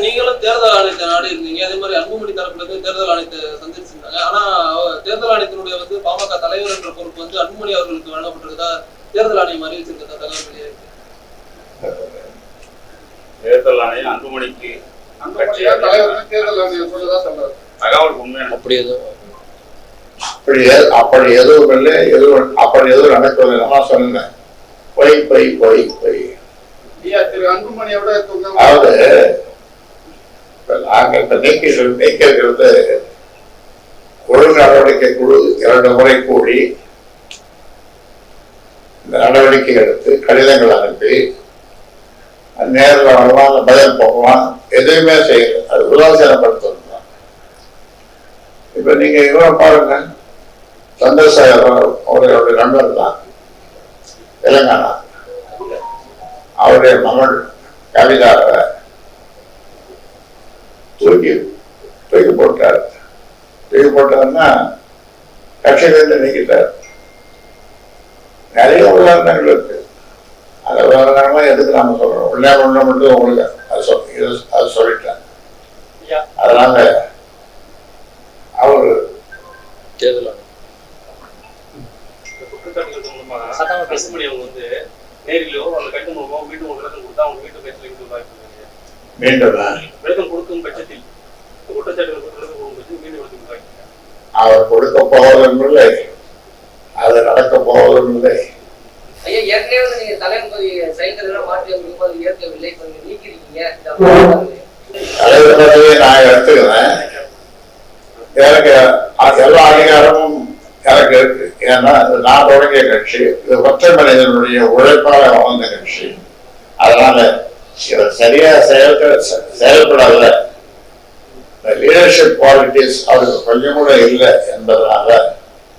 நீங்களும் தேர்தல் ஆணையத்தை நாடி இருந்தீங்க, அதே மாதிரி அன்புமணி தரப்புல இருந்து தேர்தல் ஆணையத்தை சந்திச்சிருந்தாங்க. ஆனா தேர்தல் ஆணையத்தினுடைய பாமக தலைவர் என்ற பொறுப்பு அன்புமணி அவர்களுக்கு வழங்கப்பட்டிருக்கதா தேர்தல் ஆணையம் அறிவிச்சிருக்கதா தகவல் வெளியாயிருக்கு. தேர்தல் ஆணையம் அன்புமணிக்கு தகவல் உண்மை அப்படி எதுவும் இல்லை, அப்படி எதுவும் நடக்கவில்லை. நான் சொன்னேன் பொய் பொய் பொய் பொய். அதாவது நாங்கள் இப்ப நீக்கிறது ஒழுங்கு நடவடிக்கை குழு 2 முறை கூடி இந்த நடவடிக்கை எடுத்து கடிதங்கள் அனுப்பி நேரில் வரலாம், பதில் போகலாம், எதுவுமே செய்யல. அது உதாசீனப்படுத்தணும். இப்ப நீங்க இவரை பாருங்க, சந்திரசேகர் அவருடைய நண்பர் தான், தெலுங்கானா. அவருடைய மகள் கவிதாவை தூக்கி போட்டார். தூக்கி போட்டாருன்னா கட்சியிலிருந்து நீக்கிட்டார். நிறைய உதாரணங்கள் இருக்கு. அந்த உதாரணங்கள்லாம் எதுக்கு நாம சொல்றோம்? உள்ளே மட்டும் உங்களுக்கு அது சொல்லிட்டேன். அதனால அவரு தேர்தல் குற்றச்சாட்டுகள் பேச முடியும் நேரிலோ அந்த கட்டு மூலமோ மீண்டும் ஒரு விளக்கம் கொடுத்தா அவங்க வீட்டு பேசல மீண்டும் விளக்கம் கொடுக்கும் பட்சத்தில் குற்றச்சாட்டுகள் மீண்டும் விளக்கம் அவர் கொடுக்க போவதும் இல்லை, அது நடக்க போவதும் இல்லை. ஐயா, ஏற்கனவே நீங்க தலைமுறை சைக்கிள் மாற்றி அமைக்கும்போது ஏற்கவில்லை, கொஞ்சம் நீக்கிருக்கீங்க. தலைவர்களையே நான் எடுத்துக்கிறேன். எனக்கு எல்லா அதிகாரமும் எனக்கு இருக்கு. ஏன்னா நான் தொடங்கிய கட்சி, இது ஒற்றை மனிதனுடைய உழைப்பாக வளர்ந்த கட்சி. அதனால இவர் சரியா செயல்படல. லீடர்ஷிப் குவாலிட்டிஸ் அவருக்கு கொஞ்சம் கூட இல்லை என்பதனால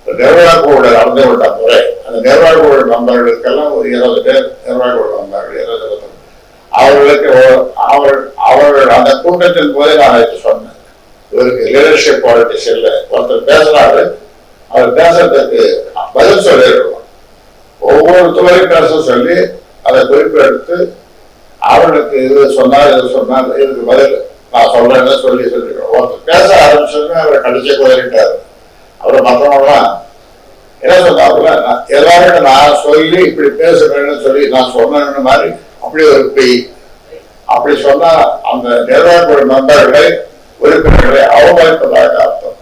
நிர்வாகக்குழு நடந்து விட்ட முறை, அந்த நிர்வாகக்குழு மெம்பர்களுக்கெல்லாம் ஒரு 20 பேர் நிர்வாகக்குழு மெம்பர்கள் 20 அவர்களுக்கு அவர்கள் அந்த கூட்டத்தின் போதே நான் சொன்னேன், இவருக்கு லீடர்ஷிப் குவாலிட்டிஸ் இல்லை. ஒருத்தர் பேசுறாரு, அவர் பேசுறதுக்கு பதில் சொல்லிடுவோம். ஒவ்வொரு துறையும் பேச சொல்லி அதை குறிப்பு எடுத்து அவர்களுக்கு இது சொன்னார் இதுக்கு பதில் நான் சொல்றேன்னு சொல்லிடுவோம். ஒருத்தர் பேச ஆரம்பிச்சோன்னு அவரை கடிச்சு குதிரிட்டாரு. அப்புறம் மற்றவங்களாம் என்ன சொன்னாப்புல, எல்லாரும் நான் சொல்லி இப்படி பேசுறேன்னு சொல்லி நான் சொன்னேன்னு மாதிரி அப்படி ஒரு பெய். அப்படி சொன்னா அந்த நிர்வாக மெம்பர்களை உறுப்பினர்களை அவமதிப்பதாக அர்த்தம்.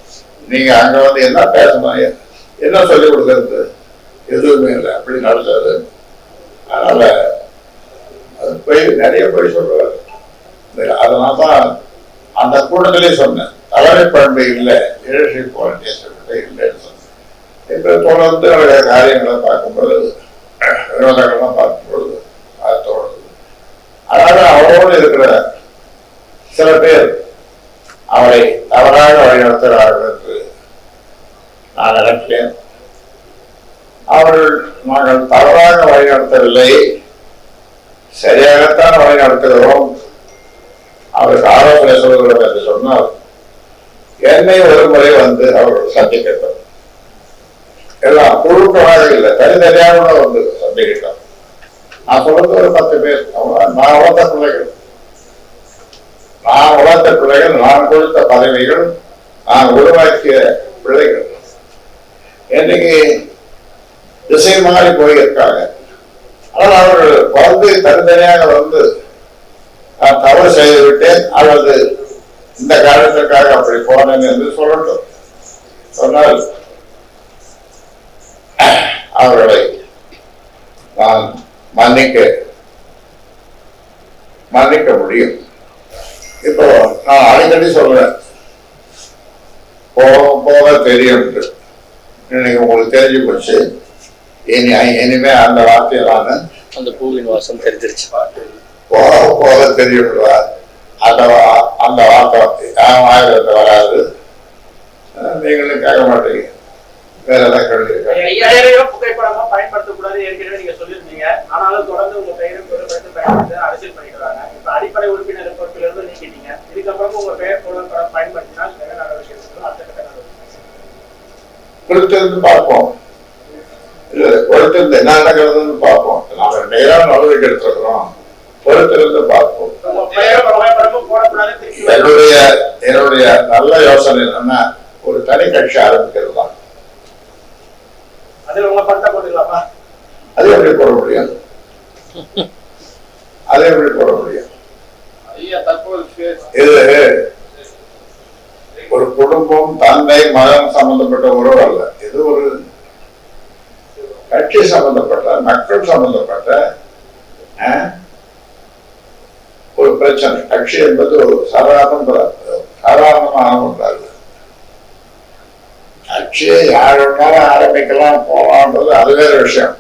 நீங்க அங்க என்ன பேசணும், என்ன சொல்லிக் கொடுக்கறது, எதுவுமே இல்லை. அப்படி நடந்தது. அதனால அது போய் நிறைய போய் சொல்றாரு. அதனால்தான் அந்த கூட்டத்திலே சொன்னேன், தலைமை பண்பு இல்லை, லீடர்ஷிப் குவாலிட்டிஸ் இல்லைன்னு சொன்னேன். இப்ப தொடர்ந்து அவருடைய காரியங்களை பார்க்கும்பொழுது, வினோதங்கள்லாம் பார்க்கும்பொழுது அது தோணுது. அதனால அவரோடு இருக்கிற சில பேர் அவரை தவறாக வழிநடத்துகிறார்கள் என்று நான் நினைக்கிறேன். அவர்கள் நாங்கள் தவறாக வழிநடத்தவில்லை, சரியாகத்தான் வழிநடத்துகிறோம், அவருக்கு ஆலோசனை சொல்கிறோம் என்று சொன்னால் என்னை ஒரு முறை அவர்கள் சந்திக்கட்டும். எல்லாம் குழுக்களாக இல்லை, தனித்தனியாக சந்திக்கிட்டோம். நான் சொல்றது ஒரு 10 பேர். நான் வளர்த்த பிள்ளைகள், நான் கொடுத்த பதவிகள், நான் உருவாக்கிய பிள்ளைகள் இன்னைக்கு திசை மாறி போயிருக்காங்க. ஆனால் அவர்கள் தனித்தனியாக நான் தவறு செய்து விட்டேன் அல்லது இந்த காரணத்திற்காக அப்படி போனேன் என்று சொல்லட்டும். சொன்னால் அவர்களை நான் மன்னிக்க முடியும். இப்போ நான் அடிக்கடி சொல்றேன், போக தெரியும். இன்னைக்கு உங்களுக்கு தெரிஞ்சு போச்சு. இனிமே அந்த வார்த்தையை நான் அந்த பூவின் வாசம் தெரிஞ்சிருச்சு. போக தெரியும். அந்த வார்த்தை ஆயிரத்தை வராது. நீங்களும் கேட்க மாட்டீங்க. வேற ஏதாவது கேள்வி புகைப்படமா பயன்படுத்தக்கூடாது ஏற்கனவே நீங்க சொல்லியிருந்தீங்க. ஆனாலும் தொடர்ந்து உங்க பெயரும் பயன்படுத்தி அரசியல் பண்ணிட்டு வராங்க. இப்ப அடிப்படை உறுப்பினர் பொறுப்பிலிருந்து நீக்கிட்டீங்க. இதுக்கப்புறம் உங்க பெயர் புகைப்படம் பயன்படுத்தினால் வேற நடவடிக்கை அடுத்த கட்ட நடவடிக்கை கொடுத்திருந்து பார்ப்போம். பொறுத்திருந்து என்ன நடக்கிறதுன்னு பார்ப்போம். நாம நேரம் நடவடிக்கை எடுத்துக்கிறோம். பொறுத்திருந்து பார்ப்போம். புகைப்படமும் போடக்கூடாது, நல்ல யோசனை என்னன்னா ஒரு தனி கட்சி ஆரம்பிக்கிறது தான். அதுல உங்க பணத்தை போட்டுக்கலாமா? அது எப்படி போட முடியும்? அது எப்படி போட முடியும்? இது ஒரு குடும்பம், தந்தை, மகன் சம்பந்தப்பட்ட உறவு அல்ல. இது ஒரு கட்சி சம்பந்தப்பட்ட, மக்கள் சம்பந்தப்பட்ட ஒரு பிரச்சனை. கட்சி என்பது ஒரு சாதாரணமான ஒன்றாது. கட்சியை யார் வேணாலும் ஆரம்பிக்கலாம் போலாம்ன்றது அது வேற விஷயம்.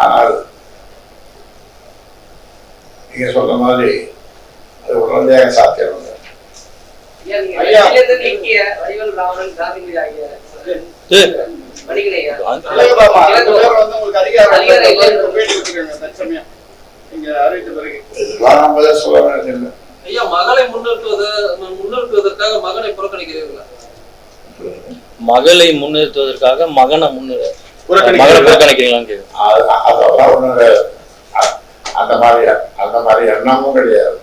ஆனால் நீங்க சொல்ற மாதிரி அது உடனடியாக சாத்தியம் இல்லை. இதெல்லாம் நம்மளே சொல்ல வேண்டியதில்லை. ஐயா, மகளை முன்னிறுத்துவதற்காக மகனை புறக்கணிக்கிறீர்களா? மகளை முன்னிறுத்துவதற்காக மகனை புறக்கணிக்கிறீங்களான்னு கேக்குது. அதெல்லாம் ஒண்ணு அந்த மாதிரி எண்ணமும் கிடையாது.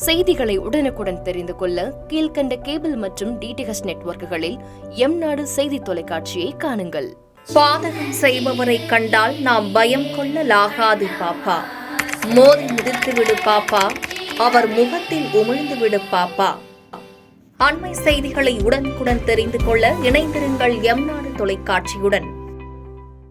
செய்திகளை உடனுக்குடன் தெரிந்து கொள்ள கீழ்கண்ட கேபிள் மற்றும் டிடிஎச் நெட்வொர்க்குகளில் எம்நாடு செய்தி தொலைக்காட்சியை காணுங்கள். பாதகம் செய்பவரை கண்டால் நாம் பயம் கொள்ளலாகாது பாப்பா. மோதி மிதித்து விடு பாப்பா, அவர் முகத்தில் உமிழ்ந்து விடு பாப்பா. அண்மை செய்திகளை உடனுக்குடன் தெரிந்து கொள்ள இணைந்திருங்கள் எம்நாடு தொலைக்காட்சியுடன்.